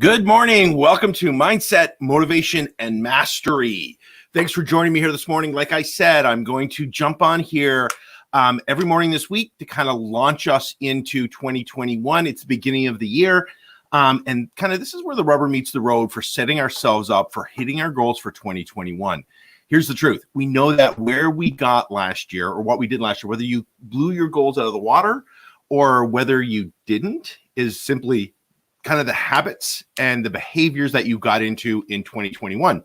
Good morning. Welcome to Mindset, Motivation, and Mastery. Thanks for joining me here this morning. Like I said, I'm going to jump on here every morning this week to kind of launch us into 2021. It's the beginning of the year. And kind of this is where the rubber meets the road for setting ourselves up for hitting our goals for 2021. Here's the truth. We know that where we got last year or what we did last year, whether you blew your goals out of the water or whether you didn't, is simply kind of the habits and the behaviors that you got into in 2021.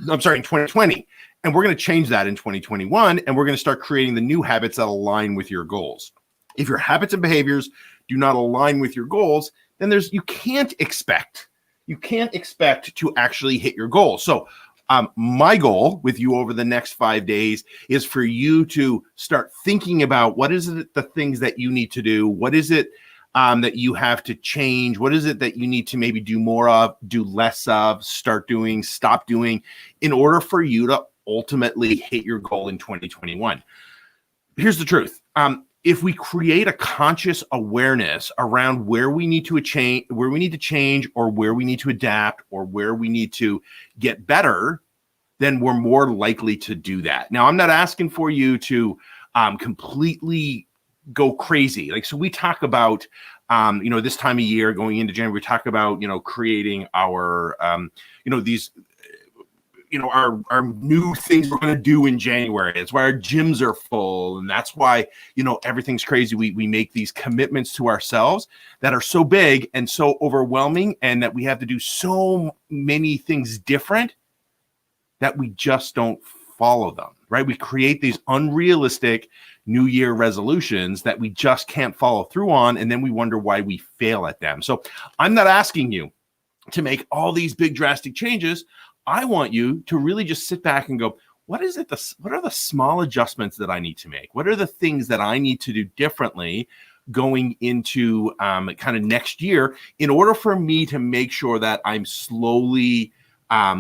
I'm sorry, in 2020. And we're going to change that in 2021. And we're going to start creating the new habits that align with your goals. If your habits and behaviors do not align with your goals, then you can't expect to actually hit your goals. So my goal with you over the next 5 days is for you to start thinking about what is it, the things that you need to do. What is it that you have to change? What is it that you need to maybe do more of, do less of, start doing, stop doing, in order for you to ultimately hit your goal in 2021? Here's the truth. If we create a conscious awareness around where we need to change, or where we need to adapt, or where we need to get better, then we're more likely to do that. Now, I'm not asking for you to completely go crazy. So we talk about, this time of year going into January, we talk about, creating our, our new things we're going to do in January. It's why our gyms are full. And that's why, everything's crazy. We make these commitments to ourselves that are so big and so overwhelming, and that we have to do so many things different that we just don't follow them, right? We create these unrealistic New Year resolutions that we just can't follow through on, and then we wonder why we fail at them. So I'm not asking you to make all these big drastic changes. I want you to really just sit back and go, what are the small adjustments that I need to make? What are the things that I need to do differently going into kind of next year in order for me to make sure that I'm slowly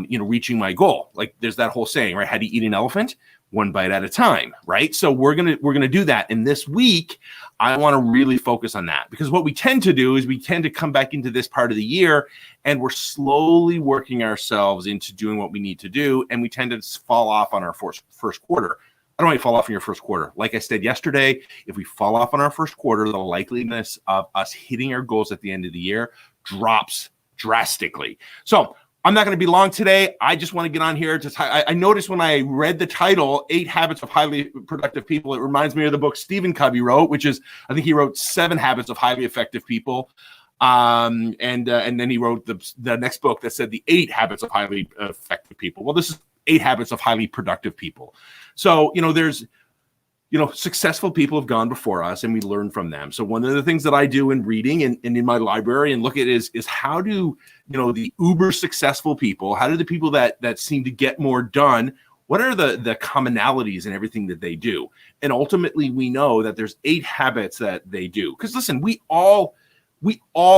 reaching my goal? Like there's that whole saying, right? How do you eat an elephant? One bite at a time, right? So we're gonna do that. And this week, I want to really focus on that, because what we tend to do is we tend to come back into this part of the year and we're slowly working ourselves into doing what we need to do, and we tend to fall off on our first quarter. I don't want you to fall off in your first quarter. Like I said yesterday, if we fall off on our first quarter, the likeliness of us hitting our goals at the end of the year drops drastically. So I'm not going to be long today. I just want to get on here. I noticed when I read the title, 8 Habits of Highly Productive People, it reminds me of the book Stephen Covey wrote, which is, I think he wrote 7 Habits of Highly Effective People. And then he wrote the next book that said the 8 Habits of Highly Effective People. Well, this is 8 Habits of Highly Productive People. So, there's, successful people have gone before us and we learn from them. So one of the things that I do in reading and in my library and look at is how do, the uber successful people, how do the people that seem to get more done, what are the commonalities in everything that they do? And ultimately we know that there's 8 habits that they do. Because listen, we all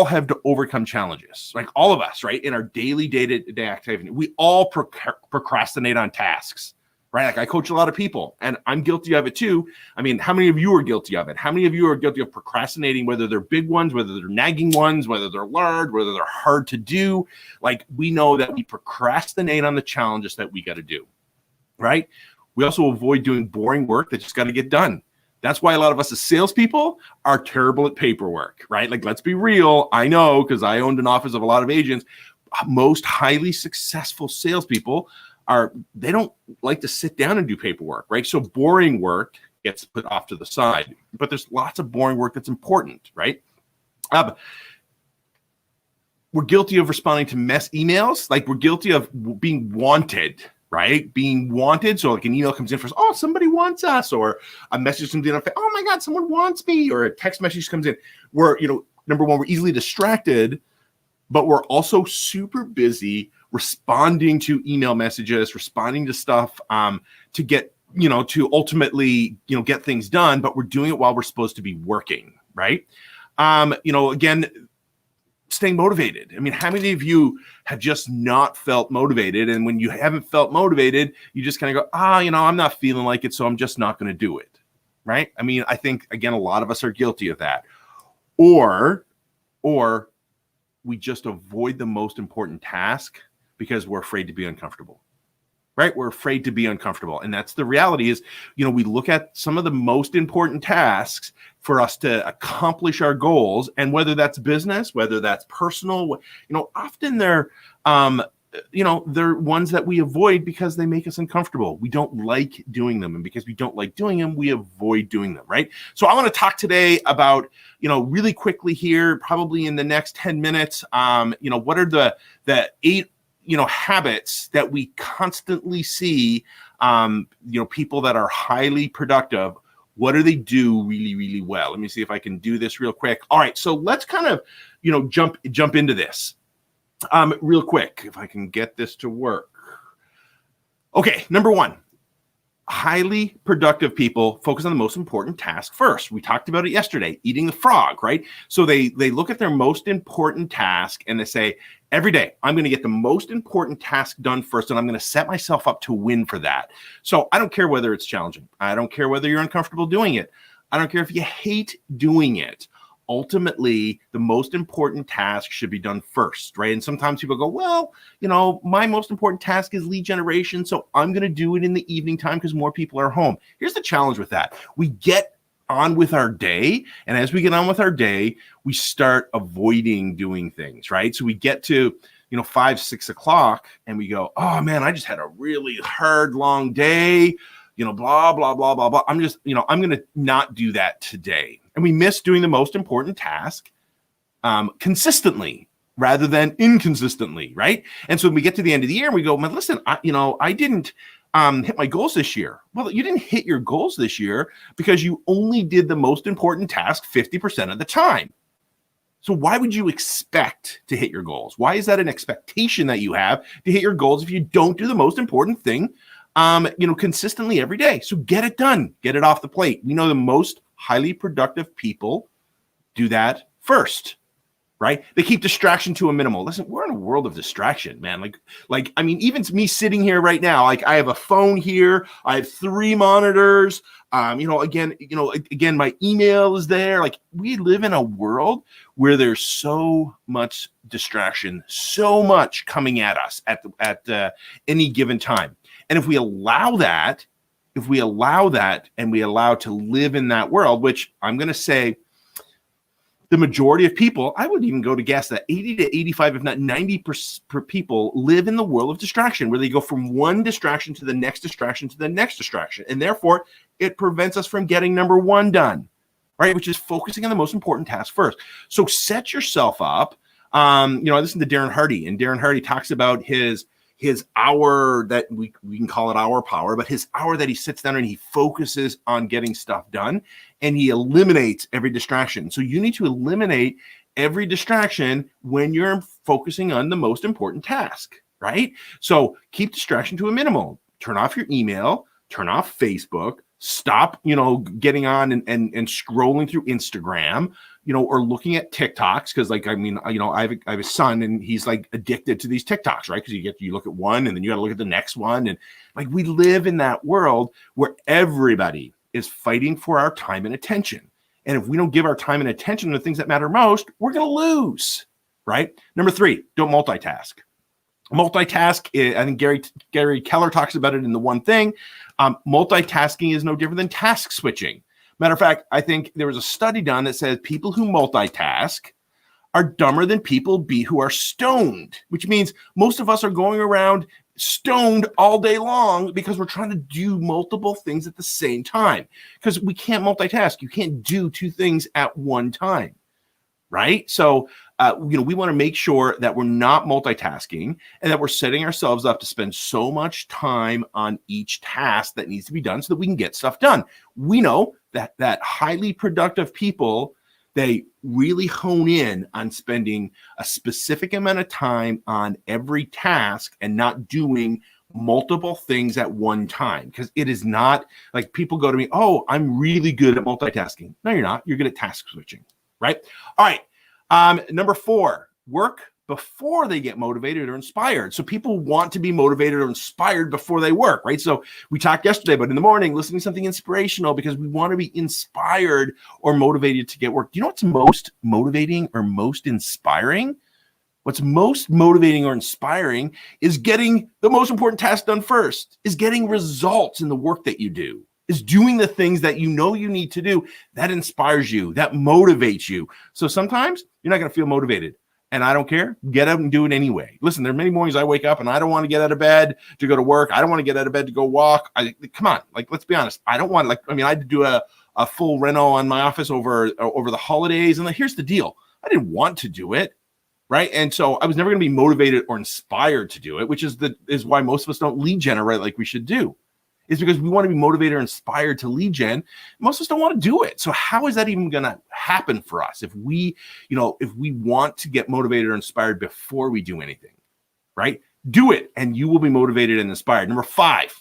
have to overcome challenges, like all of us, right? In our daily day-to-day activity, we all procrastinate on tasks. Right? Like I coach a lot of people and I'm guilty of it too. I mean, how many of you are guilty of it? How many of you are guilty of procrastinating, whether they're big ones, whether they're nagging ones, whether they're large, whether they're hard to do? Like we know that we procrastinate on the challenges that we got to do, right? We also avoid doing boring work that just got to get done. That's why a lot of us as salespeople are terrible at paperwork, right? Like, let's be real. I know, because I owned an office of a lot of agents. Most highly successful salespeople they don't like to sit down and do paperwork, right? So boring work gets put off to the side, but there's lots of boring work that's important, right? We're guilty of responding to mess emails. Like we're guilty of being wanted, right? Being wanted. So like an email comes in for us, oh, somebody wants us, or a message comes in, oh my God, someone wants me, or a text message comes in. We're, number one, we're easily distracted, but we're also super busy responding to email messages, responding to stuff to get, to ultimately, get things done, but we're doing it while we're supposed to be working, right? Again, staying motivated. I mean, how many of you have just not felt motivated? And when you haven't felt motivated, you just kind of go, I'm not feeling like it, so I'm just not going to do it, right? I mean, I think, again, a lot of us are guilty of that. Or we just avoid the most important task because we're afraid to be uncomfortable. Right? We're afraid to be uncomfortable. And that's the reality is, we look at some of the most important tasks for us to accomplish our goals. And whether that's business, whether that's personal, often they're ones that we avoid because they make us uncomfortable. We don't like doing them. And because we don't like doing them, we avoid doing them. Right. So I want to talk today about, really quickly here, probably in the next 10 minutes, what are the 8 habits that we constantly see, people that are highly productive. What do they do really, really well? Let me see if I can do this real quick. All right. So let's kind of, jump into this real quick, if I can get this to work. Okay. Number 1, highly productive people focus on the most important task first. We talked about it yesterday, eating the frog, right? So they look at their most important task and they say, every day, I'm going to get the most important task done first, and I'm going to set myself up to win for that. So I don't care whether it's challenging. I don't care whether you're uncomfortable doing it. I don't care if you hate doing it. Ultimately, the most important task should be done first, right? And sometimes people go, well, my most important task is lead generation, so I'm going to do it in the evening time because more people are home. Here's the challenge with that. We get on with our day, and as we get on with our day, we start avoiding doing things, right? So we get to 5, 6 o'clock and we go, oh man, I just had a really hard, long day, blah, blah, blah, blah, blah. I'm just, I'm going to not do that today. And we miss doing the most important task consistently rather than inconsistently, right? And so when we get to the end of the year and we go, man, listen, I didn't hit my goals this year. Well, you didn't hit your goals this year because you only did the most important task 50% of the time. So why would you expect to hit your goals? Why is that an expectation that you have to hit your goals if you don't do the most important thing, consistently every day? So get it done, get it off the plate. We know the most highly productive people do that first. Right? They keep distraction to a minimal. Listen, we're in a world of distraction, man. Even me sitting here right now, I have a phone here. I have 3 monitors. Again, my email is there. We live in a world where there's so much distraction, so much coming at us at any given time. And if we allow that, and we allow to live in that world, which I'm going to say, the majority of people, I would even go to guess that 80 to 85, if not 90% per people live in the world of distraction, where they go from one distraction to the next distraction to the next distraction. And therefore, it prevents us from getting number 1 done, right? Which is focusing on the most important task first. So set yourself up. I listen to Darren Hardy, and Darren Hardy talks about his hour that we can call it hour power, but his hour that he sits down and he focuses on getting stuff done and he eliminates every distraction. So you need to eliminate every distraction when you're focusing on the most important task, right? So keep distraction to a minimal. Turn off your email, turn off Facebook, stop, getting on and scrolling through Instagram, or looking at TikToks. Cause I have a son and he's addicted to these TikToks, right? Cause you look at one and then you got to look at the next one. And we live in that world where everybody is fighting for our time and attention. And if we don't give our time and attention to the things that matter most, we're going to lose, right? Number 3, don't multitask. Multitask, I think Gary Keller talks about it in The One Thing. Multitasking is no different than task switching. Matter of fact, I think there was a study done that says people who multitask are dumber than people who are stoned, which means most of us are going around stoned all day long because we're trying to do multiple things at the same time, because we can't multitask. You can't do 2 things at one time, right? So, we want to make sure that we're not multitasking and that we're setting ourselves up to spend so much time on each task that needs to be done so that we can get stuff done. We know that highly productive people, they really hone in on spending a specific amount of time on every task and not doing multiple things at one time. Because it is not like people go to me, oh, I'm really good at multitasking. No, you're not. You're good at task switching, right? All right. Number 4, work before they get motivated or inspired. So people want to be motivated or inspired before they work, right? So we talked yesterday, but in the morning, listening to something inspirational because we want to be inspired or motivated to get work. Do you know what's most motivating or most inspiring? What's most motivating or inspiring is getting the most important task done first, is getting results in the work that you do, is doing the things that you know you need to do. That inspires you, that motivates you. So sometimes you're not going to feel motivated. And I don't care. Get up and do it anyway. Listen, there are many mornings I wake up and I don't want to get out of bed to go to work. I don't want to get out of bed to go walk. Come on, like, let's be honest. I don't want, I had to do a full reno on my office over the holidays. And here's the deal. I didn't want to do it. Right. And so I was never going to be motivated or inspired to do it, which is why most of us don't lead generate like we should do. Is because we want to be motivated or inspired to lead gen. Most of us don't want to do it. So how is that even going to happen for us if we want to get motivated or inspired before we do anything, right? Do it and you will be motivated and inspired. Number 5,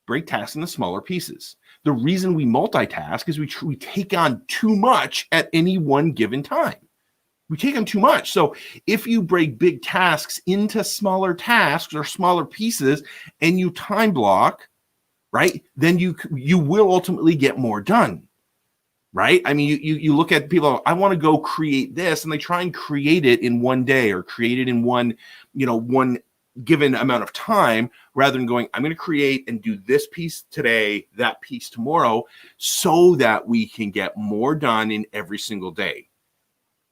break tasks into smaller pieces. The reason we multitask is we take on too much at any one given time. We take on too much. So if you break big tasks into smaller tasks or smaller pieces and you time block, right, then you will ultimately get more done, right? I mean, you look at people, I want to go create this, and they try and create it in one day or create it in one given amount of time, rather than going, I'm going to create and do this piece today, that piece tomorrow, so that we can get more done in every single day.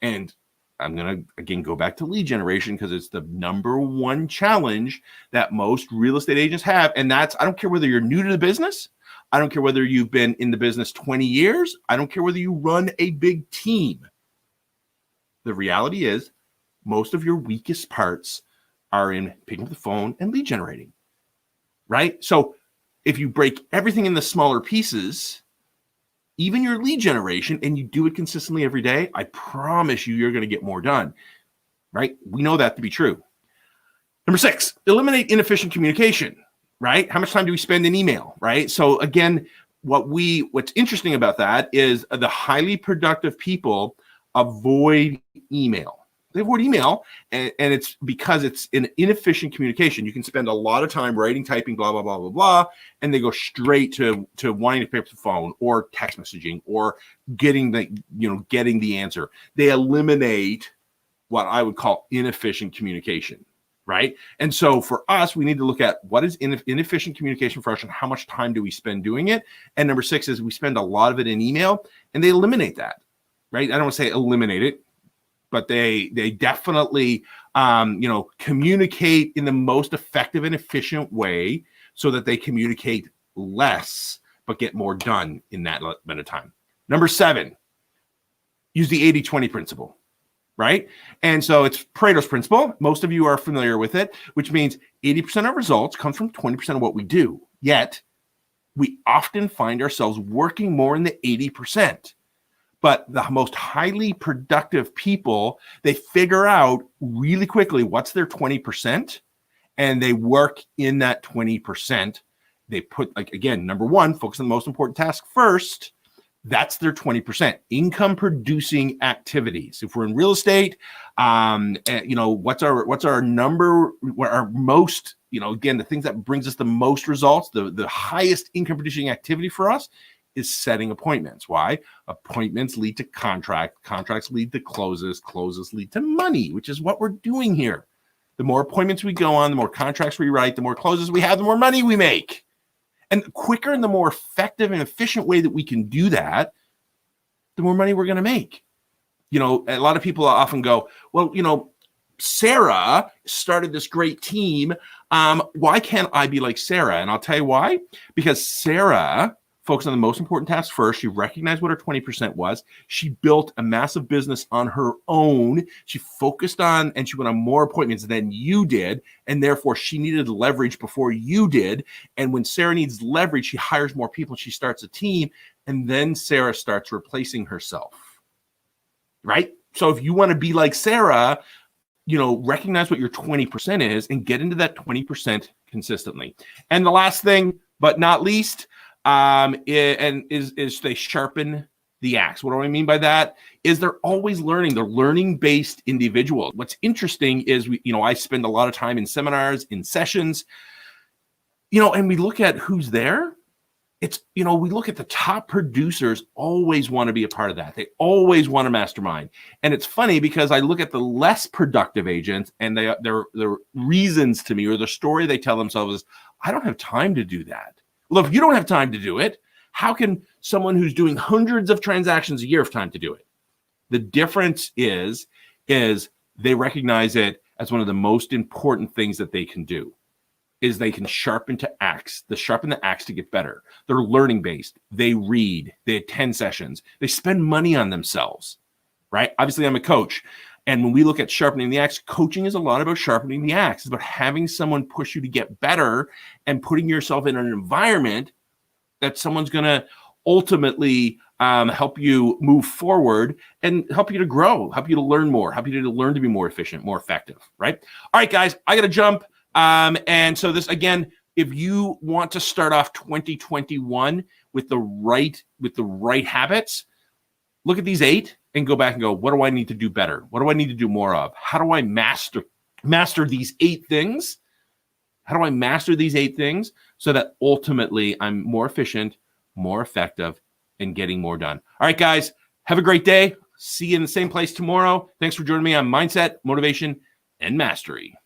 And I'm going to, again, go back to lead generation because it's the number one challenge that most real estate agents have. And that's, I don't care whether you're new to the business. I don't care whether you've been in the business 20 years. I don't care whether you run a big team. The reality is most of your weakest parts are in picking up the phone and lead generating, right? So if you break everything into smaller pieces, even your lead generation, and you do it consistently every day, I promise you're going to get more done, right? We know that to be true. Number 6, eliminate inefficient communication, right? How much time do we spend in email, right? So again, what's interesting about that is the highly productive people avoid email. They avoid email, and it's because it's an inefficient communication. You can spend a lot of time writing, typing, blah, blah, blah, blah, blah, and they go straight to wanting to pick up the phone or text messaging or getting the answer. They eliminate what I would call inefficient communication, right? And so for us, we need to look at what is inefficient communication for us and how much time do we spend doing it. And number 6 is we spend a lot of it in email, and they eliminate that, right? I don't want to say eliminate it, but they definitely, communicate in the most effective and efficient way so that they communicate less, but get more done in that amount of time. Number 7, use the 80-20 principle, right? And so it's Pareto's principle. Most of you are familiar with it, which means 80% of results comes from 20% of what we do. Yet we often find ourselves working more in the 80%. But the most highly productive people, they figure out really quickly what's their 20%, and they work in that 20%. They put, number 1, focus on the most important task first. That's their 20%. Income producing activities. If we're in real estate, what's our number? Our most, again, the things that brings us the most results, the highest income producing activity for us is setting appointments. Why? Appointments lead to contracts lead to closes lead to money, which is what we're doing here. The more appointments we go on, the more contracts we write, the more closes we have, the more money we make. And the quicker and the more effective and efficient way that we can do that, the more money we're going to make. A lot of people often go, well, Sarah started this great team. Why can't I be like Sarah? And I'll tell you why. Because Sarah focused on the most important task first. She recognized what her 20% was. She built a massive business on her own. She focused on, and she went on more appointments than you did. And therefore she needed leverage before you did. And when Sarah needs leverage, she hires more people. She starts a team. And then Sarah starts replacing herself, right? So if you want to be like Sarah, recognize what your 20% is and get into that 20% consistently. And the last thing, but not least, is they sharpen the axe. What do I mean by that? Is they're always learning. They're learning-based individual. What's interesting is I spend a lot of time in seminars, in sessions, and we look at who's there, it's, we look at the top producers always want to be a part of that. They always want to mastermind. And it's funny because I look at the less productive agents and their reasons to me, or the story they tell themselves is, I don't have time to do that. Well, if you don't have time to do it, how can someone who's doing hundreds of transactions a year have time to do it? The difference is they recognize it as one of the most important things that they can do. Is they can sharpen the axe to get better. They're learning based. They read, they attend sessions, they spend money on themselves, right? Obviously, I'm a coach. And when we look at sharpening the axe, coaching is a lot about sharpening the axe. It's about having someone push you to get better and putting yourself in an environment that someone's going to ultimately help you move forward and help you to grow, help you to learn more, help you to learn to be more efficient, more effective, right? All right, guys, I got to jump. And so this, again, if you want to start off 2021 with the right habits, look at these 8 and go back and go, what do I need to do better? What do I need to do more of? How do I master these 8 things? How do I master these 8 things so that ultimately I'm more efficient, more effective, and getting more done? All right, guys, have a great day. See you in the same place tomorrow. Thanks for joining me on Mindset, Motivation, and Mastery.